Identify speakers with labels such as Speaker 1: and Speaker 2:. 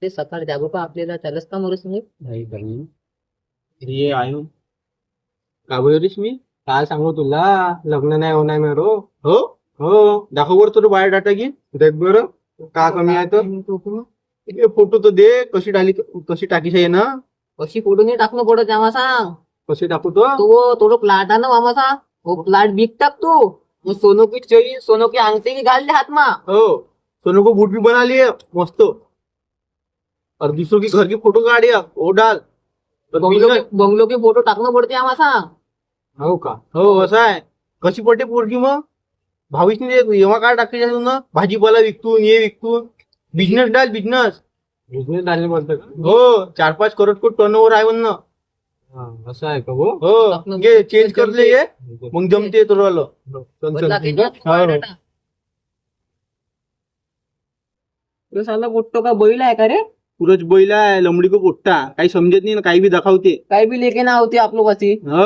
Speaker 1: ते सकाळ जागो का आपल्याला त्यालाच का मरस नाही
Speaker 2: भाई भाई ये आयो का बोललीस मी काय सांगू तुला लग्न नाही होणार मेरो हो हो दाखव बर तुला बायोडाटा घे देख बरं का कमी आहे तर फोटो तर दे कशी टाकीस आहे ना
Speaker 1: कशी फोटो नाही टाकणं पडत आम्हा सांग
Speaker 2: कशी टाकू तो
Speaker 1: तो थोडं प्लाट आहे ना मामा सांग हो प्लाट बिक टाक तू मग सोनो की चोई सोनो की अंगठी की घाल दे हाथ मा
Speaker 2: हो सोनू को बूट भी बना लिए मस्त और दूसरों की घर की फोटो काढिया वो डाल
Speaker 1: बंगलो के फोटो टाकणं पडते आम्हा सांग
Speaker 2: हो का हो असं आहे कशी पडते पोरगी मग भावीसने एव्हा काय टाकायचं ना भाजीपाला विकतून हे विकतून बिझनेस डाल बिझनेस डालणे बोलतं का हो 4-5 करोड को टर्नओव्हर आहे ना असं आहे का हो घे चेंज करले ये मग जमते तुला
Speaker 1: बदला की ना, बायोडाटा. तो साला पोट्टो का बैल आहे का रे
Speaker 2: पुरच बैला आहे लंबडी को पोट्टा काही समजत नाही ना काही बी दाखवते
Speaker 1: काय बी लेके ना होते आप लोगांची
Speaker 2: हो